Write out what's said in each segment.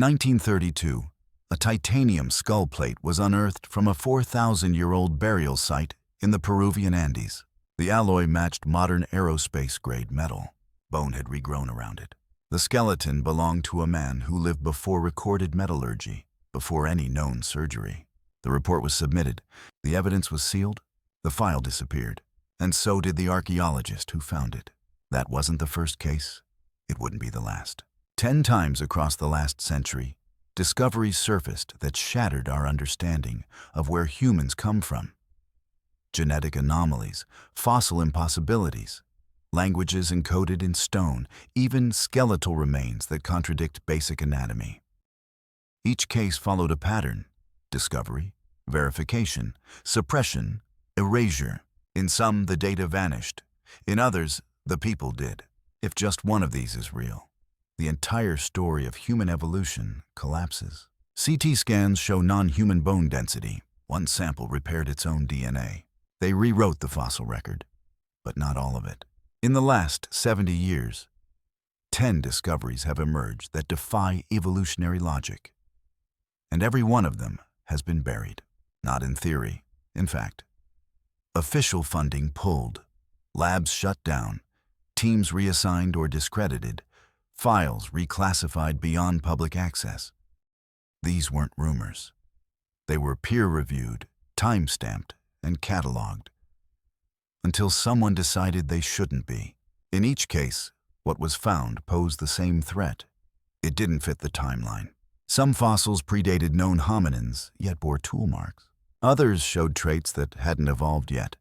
In 1932, a titanium skull plate was unearthed from a 4,000-year-old burial site in the Peruvian Andes. The alloy matched modern aerospace-grade metal. Bone had regrown around it. The skeleton belonged to a man who lived before recorded metallurgy, before any known surgery. The report was submitted. The evidence was sealed. The file disappeared. And so did the archaeologist who found it. That wasn't the first case. It wouldn't be the last. 10 times across the last century, discoveries surfaced that shattered our understanding of where humans come from. Genetic anomalies, fossil impossibilities, languages encoded in stone, even skeletal remains that contradict basic anatomy. Each case followed a pattern: discovery, verification, suppression, erasure. In some, the data vanished. In others, the people did. If just one of these is real, the entire story of human evolution collapses. CT scans show non-human bone density. One sample repaired its own DNA. They rewrote the fossil record, but not all of it. In the last 70 years, 10 discoveries have emerged that defy evolutionary logic. And every one of them has been buried. Not in theory. In fact, official funding pulled, labs shut down, teams reassigned or discredited, files reclassified beyond public access. These weren't rumors. They were peer-reviewed, time-stamped, and cataloged, until someone decided they shouldn't be. In each case, what was found posed the same threat. It didn't fit the timeline. Some fossils predated known hominins, yet bore tool marks. Others showed traits that hadn't evolved yet.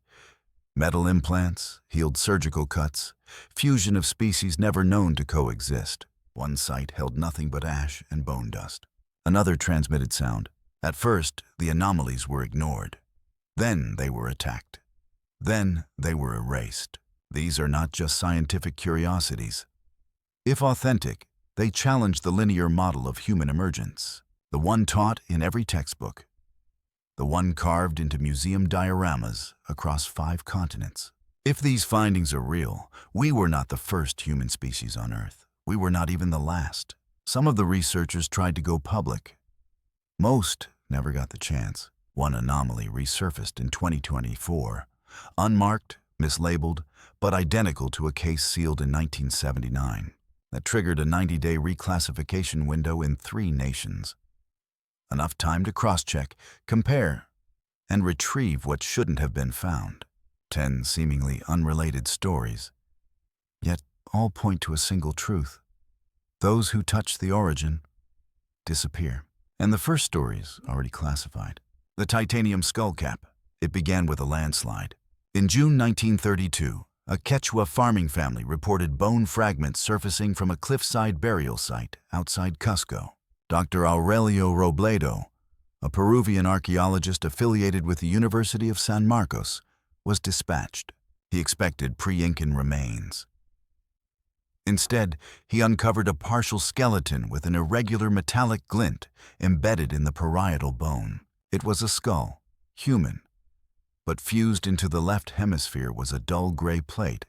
Metal implants, healed surgical cuts, fusion of species never known to coexist. One site held nothing but ash and bone dust. Another transmitted sound. At first, the anomalies were ignored. Then they were attacked. Then they were erased. These are not just scientific curiosities. If authentic, they challenge the linear model of human emergence, the one taught in every textbook, the one carved into museum dioramas across 5 continents. If these findings are real, we were not the first human species on Earth. We were not even the last. Some of the researchers tried to go public. Most never got the chance. One anomaly resurfaced in 2024, unmarked, mislabeled, but identical to a case sealed in 1979. That triggered a 90-day reclassification window in 3 nations. Enough time to cross-check, compare, and retrieve what shouldn't have been found. 10 seemingly unrelated stories, yet all point to a single truth. Those who touch the origin disappear. And the first story's already classified. The titanium skull cap. It began with a landslide. In June 1932, a Quechua farming family reported bone fragments surfacing from a cliffside burial site outside Cusco. Dr. Aurelio Robledo, a Peruvian archaeologist affiliated with the University of San Marcos, was dispatched. He expected pre-Incan remains. Instead, he uncovered a partial skeleton with an irregular metallic glint embedded in the parietal bone. It was a skull, human, but fused into the left hemisphere was a dull gray plate,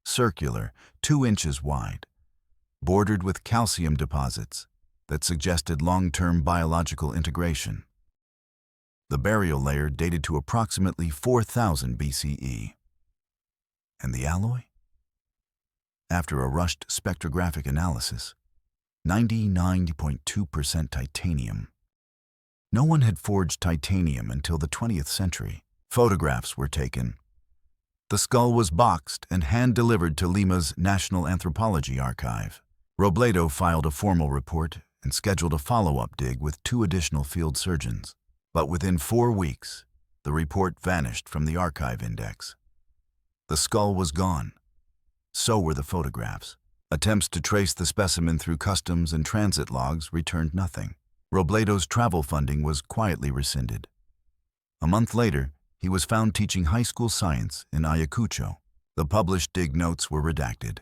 circular, 2 inches wide, bordered with calcium deposits that suggested long-term biological integration. The burial layer dated to approximately 4000 BCE. And the alloy? After a rushed spectrographic analysis, 99.2% titanium. No one had forged titanium until the 20th century. Photographs were taken. The skull was boxed and hand-delivered to Lima's National Anthropology Archive. Robledo filed a formal report and scheduled a follow-up dig with 2 additional field surgeons. But within 4 weeks, the report vanished from the archive index. The skull was gone. So were the photographs. Attempts to trace the specimen through customs and transit logs returned nothing. Robledo's travel funding was quietly rescinded. A month later, he was found teaching high school science in Ayacucho. The published dig notes were redacted.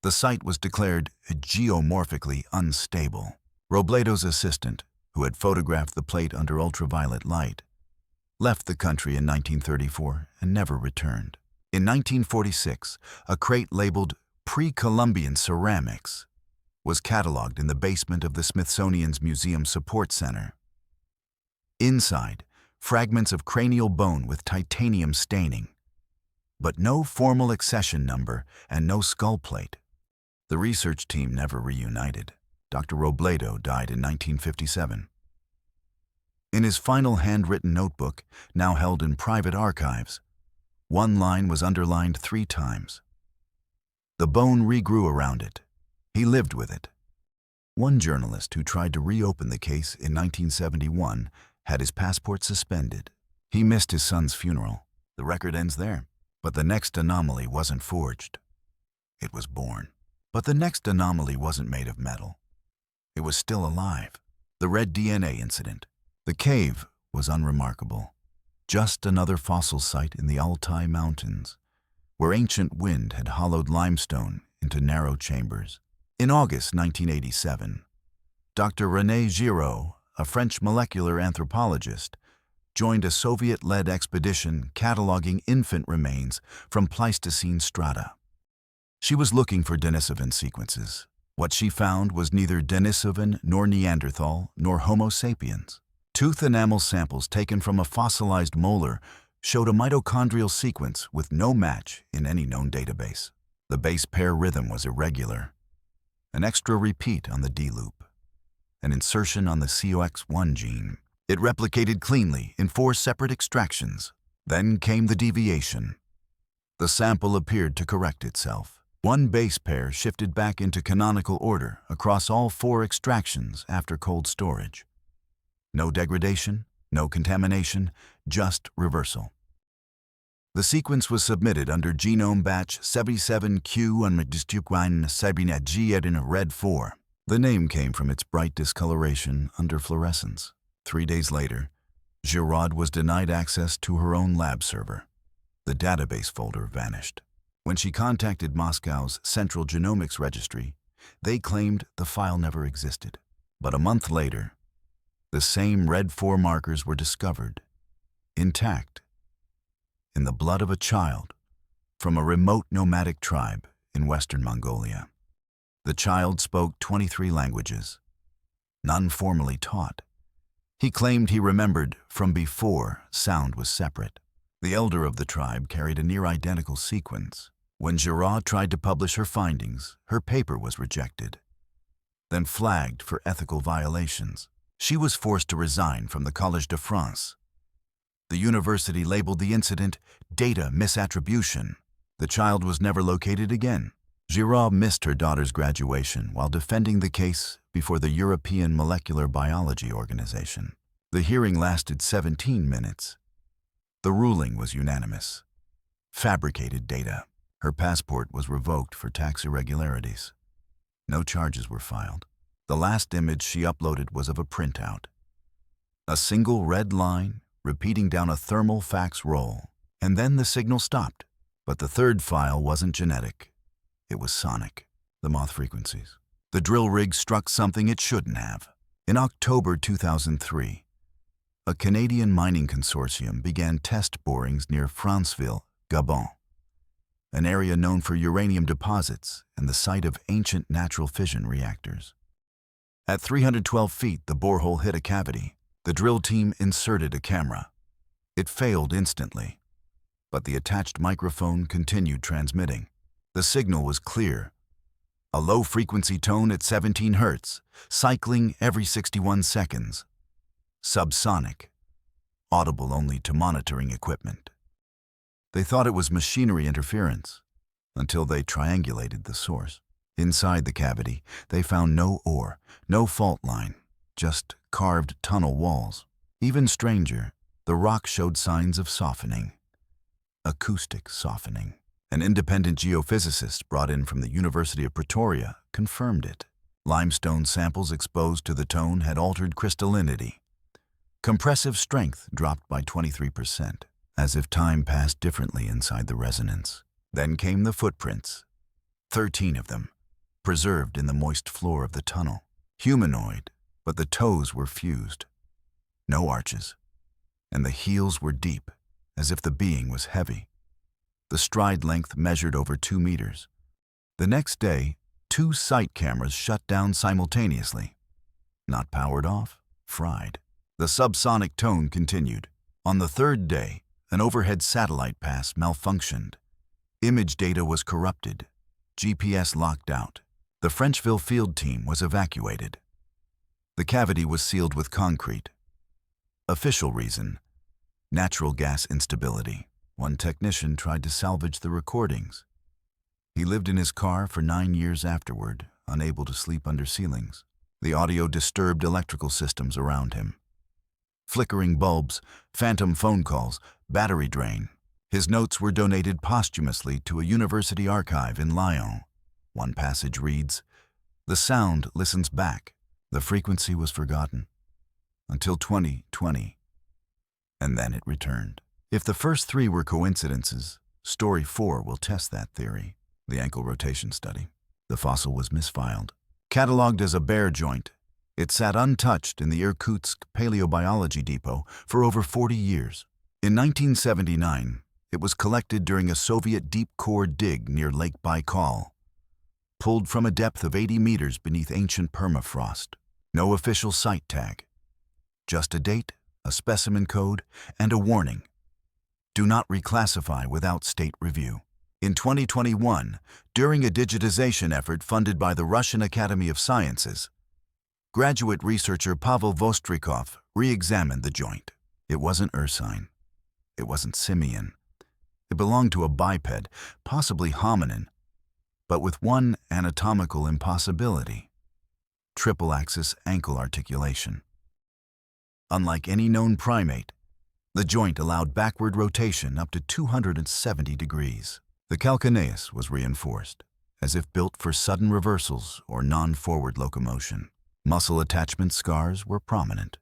The site was declared geomorphically unstable. Robledo's assistant, who had photographed the plate under ultraviolet light, left the country in 1934 and never returned. In 1946, a crate labeled Pre-Columbian Ceramics was cataloged in the basement of the Smithsonian's Museum Support Center. Inside, fragments of cranial bone with titanium staining, but no formal accession number and no skull plate. The research team never reunited. Dr. Robledo died in 1957. In his final handwritten notebook, now held in private archives, one line was underlined 3 times. The bone regrew around it. He lived with it. One journalist who tried to reopen the case in 1971 had his passport suspended. He missed his son's funeral. The record ends there. But the next anomaly wasn't forged. It was born. But the next anomaly wasn't made of metal. It was still alive. The red DNA incident. The cave was unremarkable. Just another fossil site in the Altai Mountains, where ancient wind had hollowed limestone into narrow chambers. In August 1987, Dr. René Giraud, a French molecular anthropologist, joined a Soviet-led expedition cataloging infant remains from Pleistocene strata. She was looking for Denisovan sequences. What she found was neither Denisovan nor Neanderthal nor Homo sapiens. Tooth enamel samples taken from a fossilized molar showed a mitochondrial sequence with no match in any known database. The base pair rhythm was irregular. An extra repeat on the D loop. An insertion on the COX1 gene. It replicated cleanly in 4 separate extractions. Then came the deviation. The sample appeared to correct itself. One base pair shifted back into canonical order across all 4 extractions after cold storage. No degradation, no contamination, just reversal. The sequence was submitted under genome batch 77Q and G in red 4. The name came from its bright discoloration under fluorescence. 3 days later, Giraud was denied access to her own lab server. The database folder vanished. When she contacted Moscow's Central Genomics Registry, they claimed the file never existed. But a month later, the same red 4 markers were discovered, intact, in the blood of a child from a remote nomadic tribe in Western Mongolia. The child spoke 23 languages, none formally taught. He claimed he remembered from before sound was separate. The elder of the tribe carried a near-identical sequence. When Giraud tried to publish her findings, her paper was rejected, then flagged for ethical violations. She was forced to resign from the Collège de France. The university labeled the incident data misattribution. The child was never located again. Giraud missed her daughter's graduation while defending the case before the European Molecular Biology Organization. The hearing lasted 17 minutes. The ruling was unanimous. Fabricated data. Her passport was revoked for tax irregularities. No charges were filed. The last image she uploaded was of a printout. A single red line repeating down a thermal fax roll. And then the signal stopped. But the third file wasn't genetic. It was sonic, the moth frequencies. The drill rig struck something it shouldn't have. In October 2003, a Canadian mining consortium began test borings near Franceville, Gabon, an area known for uranium deposits and the site of ancient natural fission reactors. At 312 feet, the borehole hit a cavity. The drill team inserted a camera. It failed instantly, but the attached microphone continued transmitting. The signal was clear, a low-frequency tone at 17 Hz, cycling every 61 seconds. Subsonic, audible only to monitoring equipment. They thought it was machinery interference until they triangulated the source. Inside the cavity, they found no ore, no fault line, just carved tunnel walls. Even stranger, the rock showed signs of softening. Acoustic softening. An independent geophysicist brought in from the University of Pretoria confirmed it. Limestone samples exposed to the tone had altered crystallinity. Compressive strength dropped by 23%, as if time passed differently inside the resonance. Then came the footprints, 13 of them, preserved in the moist floor of the tunnel. Humanoid, but the toes were fused. No arches, and the heels were deep, as if the being was heavy. The stride length measured over 2 meters. The next day, 2 site cameras shut down simultaneously. Not powered off, fried. The subsonic tone continued. On the 3rd day, an overhead satellite pass malfunctioned. Image data was corrupted. GPS locked out. The Frenchville field team was evacuated. The cavity was sealed with concrete. Official reason: natural gas instability. One technician tried to salvage the recordings. He lived in his car for 9 years afterward, unable to sleep under ceilings. The audio disturbed electrical systems around him. Flickering bulbs, phantom phone calls, battery drain. His notes were donated posthumously to a university archive in Lyon. One passage reads, "The sound listens back. The frequency was forgotten until 2020, and then it returned." If the first 3 were coincidences, story 4 will test that theory. The ankle rotation study. The fossil was misfiled. Catalogued as a bear joint, it sat untouched in the Irkutsk Paleobiology Depot for over 40 years. In 1979, it was collected during a Soviet deep-core dig near Lake Baikal, pulled from a depth of 80 meters beneath ancient permafrost. No official site tag. Just a date, a specimen code, and a warning: do not reclassify without state review. In 2021, during a digitization effort funded by the Russian Academy of Sciences, graduate researcher Pavel Vostrikov re-examined the joint. It wasn't ursine. It wasn't simian. It belonged to a biped, possibly hominin, but with one anatomical impossibility: triple-axis ankle articulation. Unlike any known primate, the joint allowed backward rotation up to 270 degrees. The calcaneus was reinforced, as if built for sudden reversals or non-forward locomotion. Muscle attachment scars were prominent.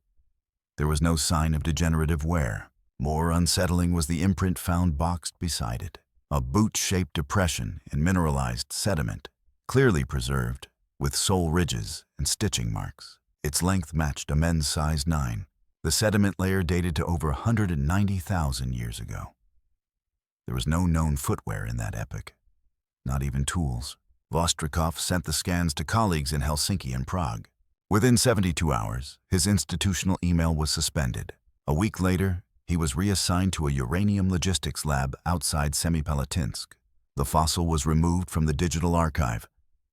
There was no sign of degenerative wear. More unsettling was the imprint found boxed beside it, a boot-shaped depression in mineralized sediment, clearly preserved, with sole ridges and stitching marks. Its length matched a men's size 9. The sediment layer dated to over 190,000 years ago. There was no known footwear in that epoch, not even tools. Vostrikov sent the scans to colleagues in Helsinki and Prague. Within 72 hours, his institutional email was suspended. A week later, he was reassigned to a uranium logistics lab outside Semipalatinsk. The fossil was removed from the digital archive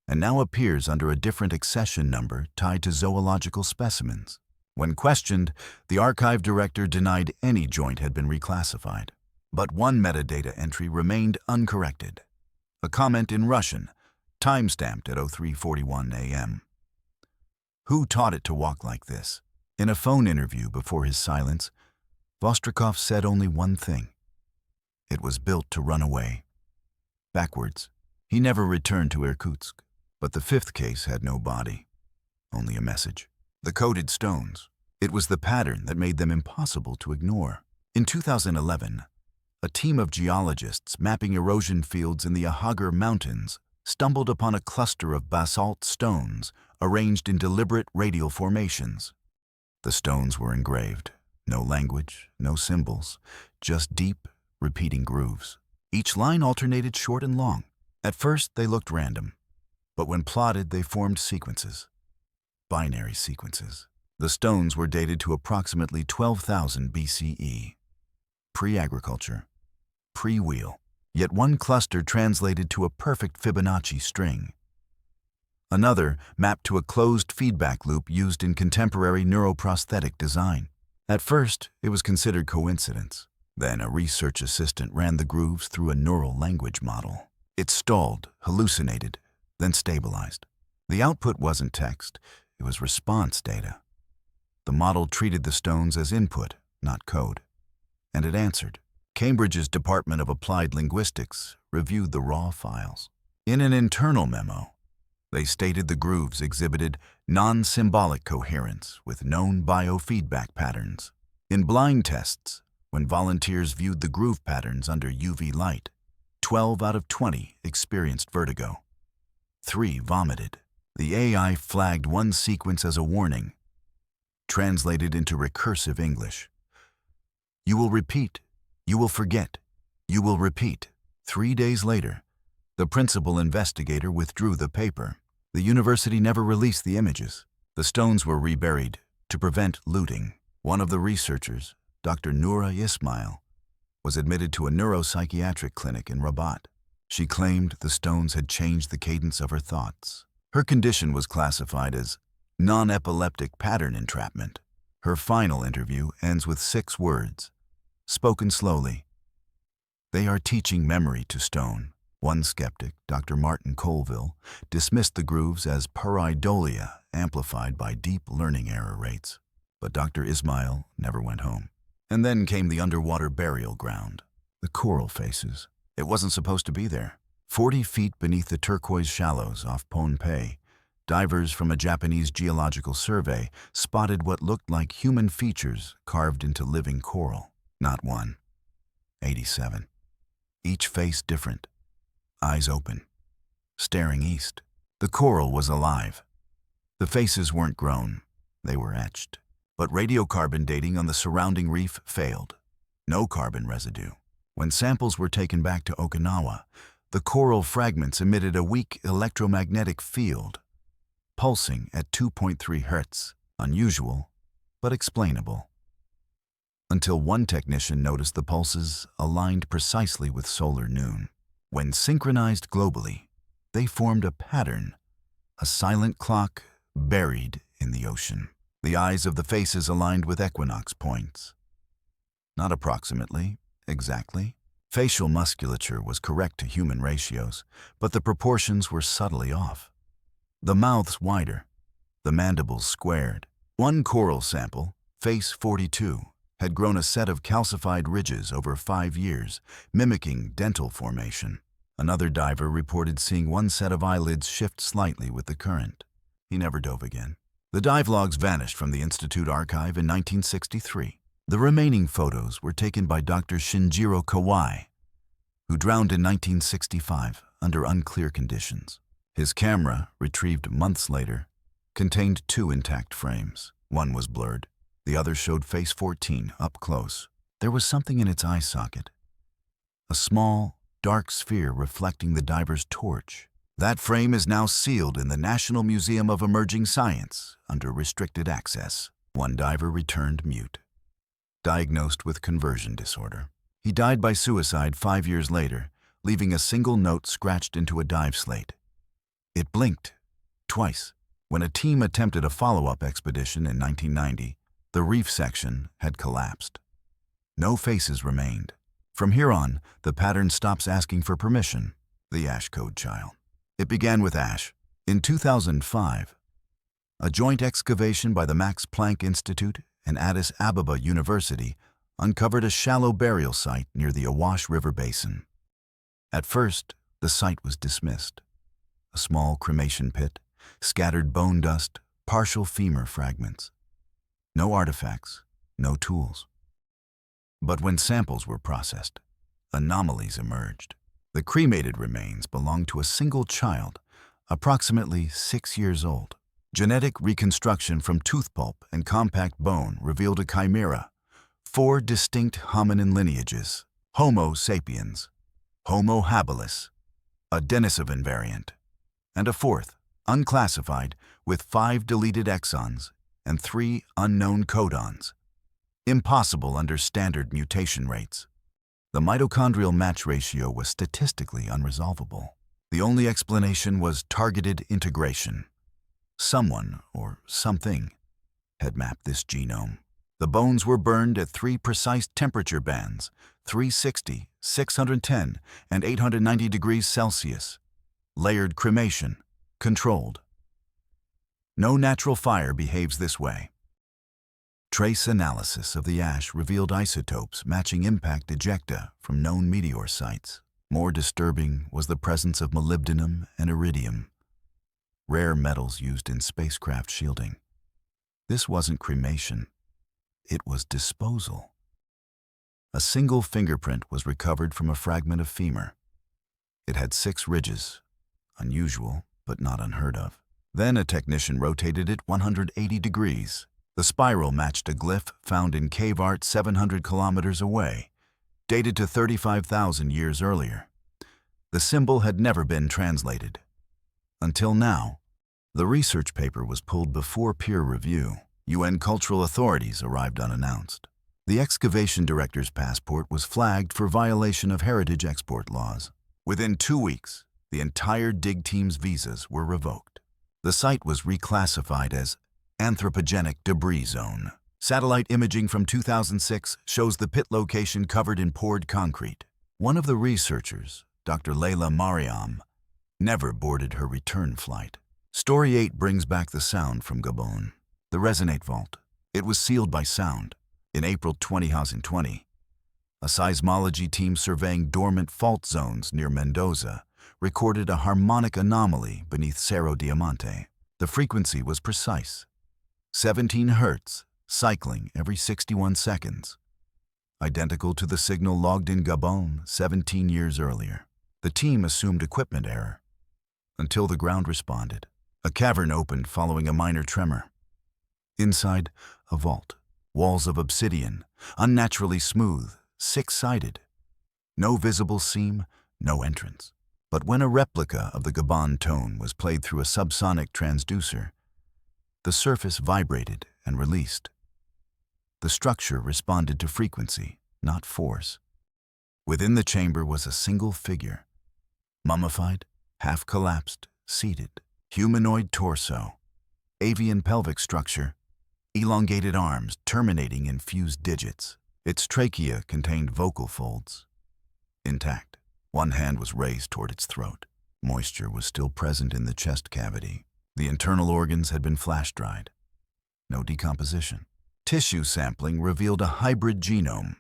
and now appears under a different accession number tied to zoological specimens. When questioned, the archive director denied any joint had been reclassified. But one metadata entry remained uncorrected. A comment in Russian, timestamped at 03:41 a.m. Who taught it to walk like this? In a phone interview before his silence, Vostrikov said only one thing: it was built to run away. Backwards. He never returned to Irkutsk. But the 5th case had no body, only a message. The coded stones. It was the pattern that made them impossible to ignore. In 2011, a team of geologists mapping erosion fields in the Ahagar Mountains stumbled upon a cluster of basalt stones arranged in deliberate radial formations. The stones were engraved. No language, no symbols, just deep, repeating grooves. Each line alternated short and long. At first, they looked random, but when plotted, they formed sequences. Binary sequences. The stones were dated to approximately 12,000 BCE. Pre-agriculture. Pre-wheel. Yet one cluster translated to a perfect Fibonacci string. Another mapped to a closed feedback loop used in contemporary neuroprosthetic design. At first, it was considered coincidence. Then a research assistant ran the grooves through a neural language model. It stalled, hallucinated, then stabilized. The output wasn't text, it was response data. The model treated the stones as input, not code. And it answered. Cambridge's Department of Applied Linguistics reviewed the raw files. In an internal memo, they stated the grooves exhibited non-symbolic coherence with known biofeedback patterns. In blind tests, when volunteers viewed the groove patterns under UV light, 12 out of 20 experienced vertigo. 3 vomited. The AI flagged one sequence as a warning, translated into recursive English. You will repeat. You will forget. You will repeat. 3 days later, the principal investigator withdrew the paper. The university never released the images. The stones were reburied to prevent looting. One of the researchers, Dr. Noura Ismail, was admitted to a neuropsychiatric clinic in Rabat. She claimed the stones had changed the cadence of her thoughts. Her condition was classified as non-epileptic pattern entrapment. Her final interview ends with 6 words, spoken slowly. They are teaching memory to stone. One skeptic, Dr. Martin Colville, dismissed the grooves as pareidolia amplified by deep learning error rates. But Dr. Ismail never went home. And then came the underwater burial ground, the coral faces. It wasn't supposed to be there. 40 feet beneath the turquoise shallows off Pohnpei, divers from a Japanese geological survey spotted what looked like human features carved into living coral. Not one, 87. Each face different, eyes open, staring east. The coral was alive. The faces weren't grown, they were etched. But radiocarbon dating on the surrounding reef failed. No carbon residue. When samples were taken back to Okinawa, the coral fragments emitted a weak electromagnetic field, pulsing at 2.3 Hz, unusual but explainable. Until one technician noticed the pulses aligned precisely with solar noon. When synchronized globally, they formed a pattern, a silent clock buried in the ocean. The eyes of the faces aligned with equinox points. Not approximately, exactly. Facial musculature was correct to human ratios, but the proportions were subtly off. The mouths wider, the mandibles squared. One coral sample, face 42, had grown a set of calcified ridges over 5 years, mimicking dental formation. Another diver reported seeing one set of eyelids shift slightly with the current. He never dove again. The dive logs vanished from the Institute archive in 1963. The remaining photos were taken by Dr. Shinjiro Kawai, who drowned in 1965 under unclear conditions. His camera, retrieved months later, contained 2 intact frames. One was blurred. The other showed face 14 up close. There was something in its eye socket, a small, dark sphere reflecting the diver's torch. That frame is now sealed in the National Museum of Emerging Science under restricted access. One diver returned mute, diagnosed with conversion disorder. He died by suicide 5 years later, leaving a single note scratched into a dive slate. It blinked twice. When a team attempted a follow-up expedition in 1990, the reef section had collapsed. No faces remained. From here on, the pattern stops asking for permission. The Ash Code child. It began with ash. In 2005, a joint excavation by the Max Planck Institute and Addis Ababa University uncovered a shallow burial site near the Awash River basin. At first, the site was dismissed. A small cremation pit, scattered bone dust, partial femur fragments. No artifacts, no tools. But when samples were processed, anomalies emerged. The cremated remains belonged to a single child, approximately 6 years old. Genetic reconstruction from tooth pulp and compact bone revealed a chimera, 4 distinct hominin lineages: Homo sapiens, Homo habilis, a Denisovan variant, and a 4th, unclassified, with 5 deleted exons and 3 unknown codons. Impossible under standard mutation rates. The mitochondrial match ratio was statistically unresolvable. The only explanation was targeted integration. Someone, or something, had mapped this genome. The bones were burned at 3 precise temperature bands, 360, 610, and 890 degrees Celsius. Layered cremation, controlled. No natural fire behaves this way. Trace analysis of the ash revealed isotopes matching impact ejecta from known meteor sites. More disturbing was the presence of molybdenum and iridium, rare metals used in spacecraft shielding. This wasn't cremation, it was disposal. A single fingerprint was recovered from a fragment of femur. It had 6 ridges, unusual but not unheard of. Then a technician rotated it 180 degrees. The spiral matched a glyph found in cave art 700 kilometers away, dated to 35,000 years earlier. The symbol had never been translated. Until now, The research paper was pulled before peer review. UN cultural authorities arrived unannounced. The excavation director's passport was flagged for violation of heritage export laws. Within 2 weeks, the entire dig team's visas were revoked. The site was reclassified as anthropogenic debris zone. Satellite imaging from 2006 shows the pit location covered in poured concrete. One of the researchers, Dr. Leila Mariam, never boarded her return flight. Story 8 brings back the sound from Gabon. The Resonate Vault. It was sealed by sound. In April 2020, a seismology team surveying dormant fault zones near Mendoza recorded a harmonic anomaly beneath Cerro Diamante. The frequency was precise, 17 Hz, cycling every 61 seconds, identical to the signal logged in Gabon 17 years earlier. The team assumed equipment error until the ground responded. A cavern opened following a minor tremor. Inside, a vault. Walls of obsidian, unnaturally smooth, six-sided. No visible seam, no entrance. But when a replica of the Gabon tone was played through a subsonic transducer, the surface vibrated and released. The structure responded to frequency, not force. Within the chamber was a single figure, mummified, half-collapsed, seated, humanoid torso, avian pelvic structure, elongated arms terminating in fused digits. Its trachea contained vocal folds, intact. One hand was raised toward its throat. Moisture was still present in the chest cavity. The internal organs had been flash-dried. No decomposition. Tissue sampling revealed a hybrid genome,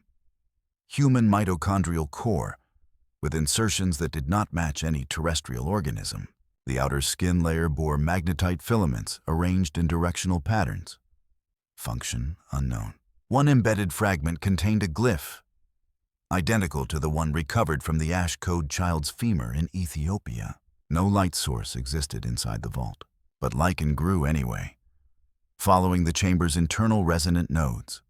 human mitochondrial core, with insertions that did not match any terrestrial organism. The outer skin layer bore magnetite filaments arranged in directional patterns. Function unknown. One embedded fragment contained a glyph, identical to the one recovered from the ash-code child's femur in Ethiopia. No light source existed inside the vault, but lichen grew anyway, following the chamber's internal resonant nodes.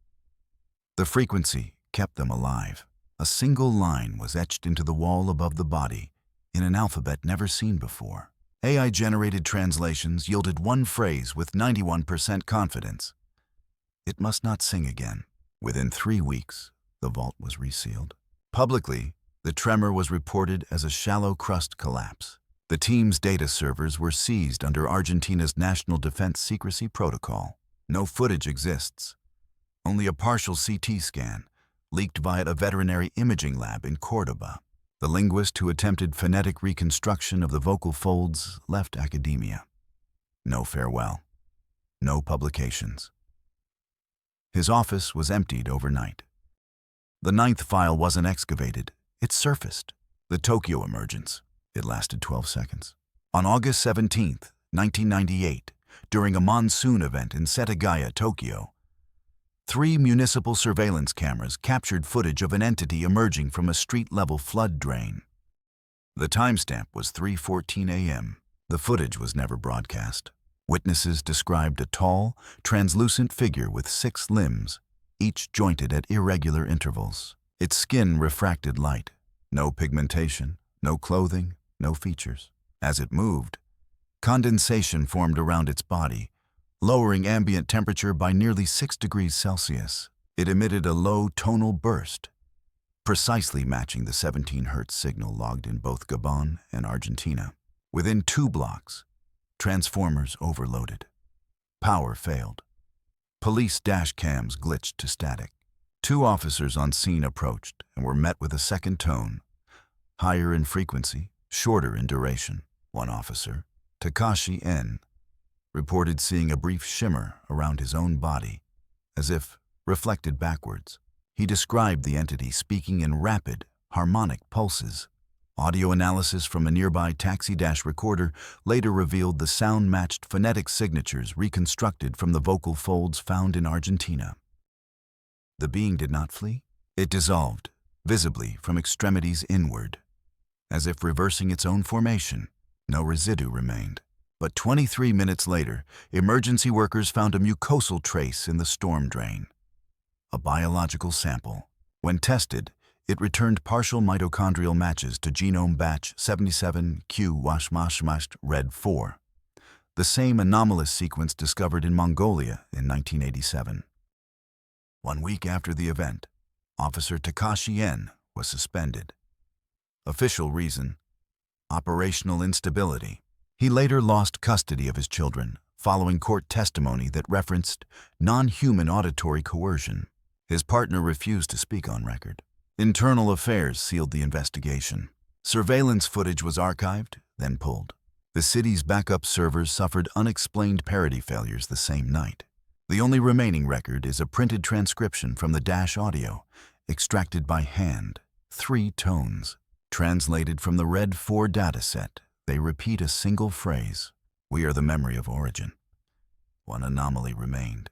The frequency kept them alive. A single line was etched into the wall above the body in an alphabet never seen before. AI-generated translations yielded one phrase with 91% confidence. It must not sing again. Within 3 weeks, the vault was resealed. Publicly, the tremor was reported as a shallow crust collapse. The team's data servers were seized under Argentina's National Defense Secrecy Protocol. No footage exists. Only a partial CT scan, leaked via a veterinary imaging lab in Cordoba. The linguist who attempted phonetic reconstruction of the vocal folds left academia. No farewell. No publications. His office was emptied overnight. The 9th file wasn't excavated. It surfaced. The Tokyo emergence. It lasted 12 seconds. On August 17, 1998, during a monsoon event in Setagaya, Tokyo, 3 municipal surveillance cameras captured footage of an entity emerging from a street-level flood drain. The timestamp was 3:14 a.m. The footage was never broadcast. Witnesses described a tall, translucent figure with 6 limbs, each jointed at irregular intervals. Its skin refracted light. No pigmentation, no clothing, no features. As it moved, condensation formed around its body, lowering ambient temperature by nearly 6 degrees Celsius. It emitted a low tonal burst, precisely matching the 17 Hz signal logged in both Gabon and Argentina. Within 2 blocks, transformers overloaded. Power failed. Police dash cams glitched to static. 2 officers on scene approached and were met with a second tone, higher in frequency, shorter in duration. One officer, Takashi N., reported seeing a brief shimmer around his own body, as if reflected backwards. He described the entity speaking in rapid, harmonic pulses. Audio analysis from a nearby taxi dash recorder later revealed the sound-matched phonetic signatures reconstructed from the vocal folds found in Argentina. The being did not flee. It dissolved, visibly from extremities inward, as if reversing its own formation. No residue remained. But 23 minutes later, emergency workers found a mucosal trace in the storm drain. A biological sample. When tested, it returned partial mitochondrial matches to genome batch 77Q-Red4. the same anomalous sequence discovered in Mongolia in 1987. 1 week after the event, Officer Takashi N was suspended. Official reason: operational instability. He later lost custody of his children following court testimony that referenced non-human auditory coercion. His partner refused to speak on record. Internal Affairs sealed the investigation. Surveillance footage was archived, then pulled. The city's backup servers suffered unexplained parity failures the same night. The only remaining record is a printed transcription from the dash audio, extracted by hand, 3 tones. Translated from the Red 4 dataset, they repeat a single phrase: "We are the memory of origin." One anomaly remained,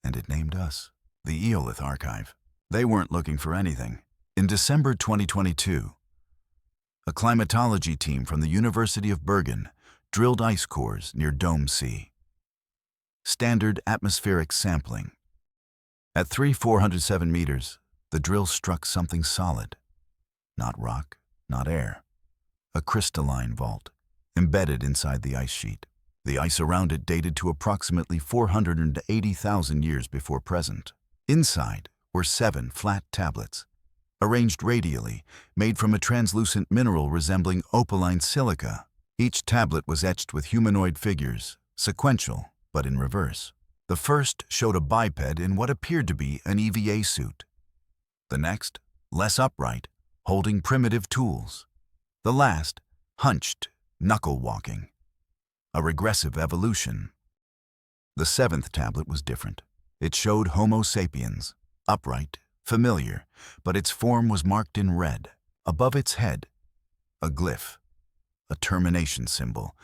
and it named us, the Eolith Archive. They weren't looking for anything. In December 2022, a climatology team from the University of Bergen drilled ice cores near Dome C. Standard atmospheric sampling. At 3,407 meters, the drill struck something solid. Not rock, not air. A crystalline vault, embedded inside the ice sheet. The ice around it dated to approximately 480,000 years before present. Inside were 7 flat tablets, arranged radially, made from a translucent mineral resembling opaline silica. Each tablet was etched with humanoid figures, sequential, but in reverse. The first showed a biped in what appeared to be an EVA suit. The next, less upright, holding primitive tools. The last, hunched, knuckle-walking. A regressive evolution. The 7th tablet was different. It showed Homo sapiens, upright, familiar, but its form was marked in red. Above its head, a glyph, a termination symbol,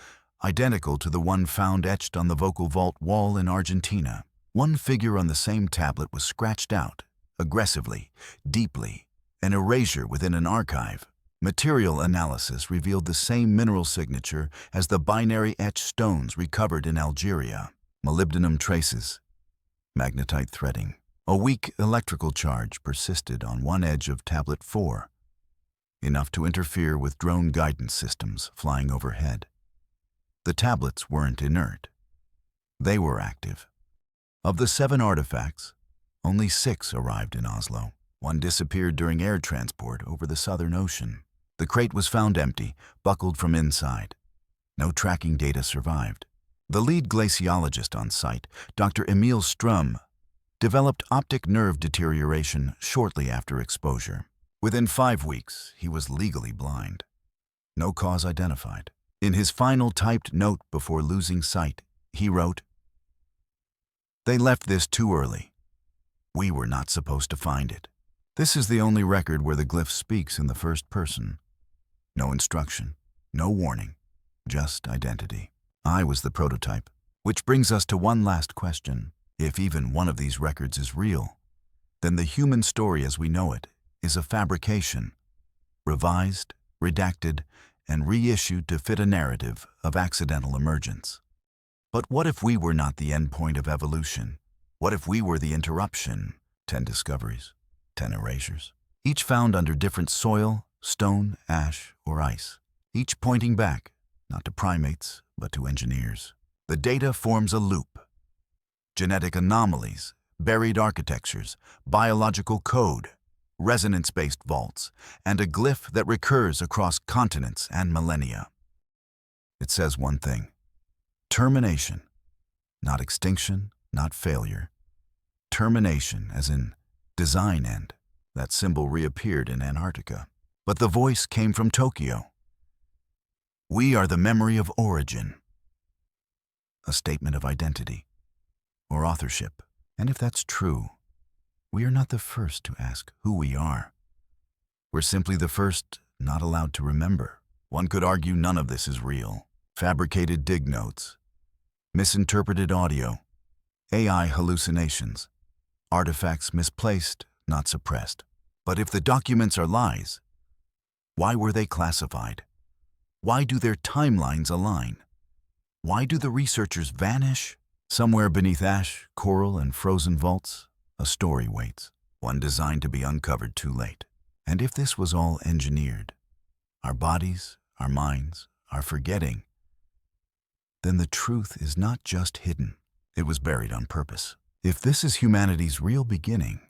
identical to the one found etched on the vocal vault wall in Argentina. One figure on the same tablet was scratched out, aggressively, deeply, an erasure within an archive. Material analysis revealed the same mineral signature as the binary etched stones recovered in Algeria. Molybdenum traces, magnetite threading. A weak electrical charge persisted on one edge of tablet 4, enough to interfere with drone guidance systems flying overhead. The tablets weren't inert. They were active. Of the 7 artifacts, only 6 arrived in Oslo. 1 disappeared during air transport over the Southern Ocean. The crate was found empty, buckled from inside. No tracking data survived. The lead glaciologist on site, Dr. Emil Strum, developed optic nerve deterioration shortly after exposure. Within 5 weeks, he was legally blind. No cause identified. In his final typed note before losing sight, he wrote, "They left this too early. We were not supposed to find it." This is the only record where the glyph speaks in the first person. No instruction, no warning, just identity. I was the prototype. Which brings us to one last question. If even one of these records is real, then the human story as we know it is a fabrication, revised, redacted, and reissued to fit a narrative of accidental emergence. But what if we were not the endpoint of evolution? What if we were the interruption? 10 discoveries, 10 erasures, each found under different soil, stone, ash, or ice, each pointing back, not to primates, but to engineers. The data forms a loop. Genetic anomalies, buried architectures, biological code, resonance-based vaults, and a glyph that recurs across continents and millennia. It says one thing: termination, not extinction, not failure. Termination as in design end. That symbol reappeared in Antarctica. But the voice came from Tokyo. We are the memory of origin. A statement of identity or authorship. And if that's true, we are not the first to ask who we are. We're simply the first not allowed to remember. One could argue none of this is real. Fabricated dig notes, misinterpreted audio, AI hallucinations, artifacts misplaced, not suppressed. But if the documents are lies, why were they classified? Why do their timelines align? Why do the researchers vanish? Somewhere beneath ash, coral, and frozen vaults, a story waits, one designed to be uncovered too late. And if this was all engineered, our bodies, our minds, our forgetting, then the truth is not just hidden. It was buried on purpose. If this is humanity's real beginning,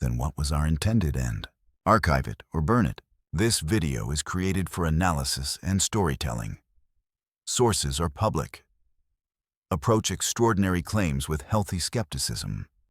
then what was our intended end? Archive it or burn it. This video is created for analysis and storytelling. Sources are public. Approach extraordinary claims with healthy skepticism.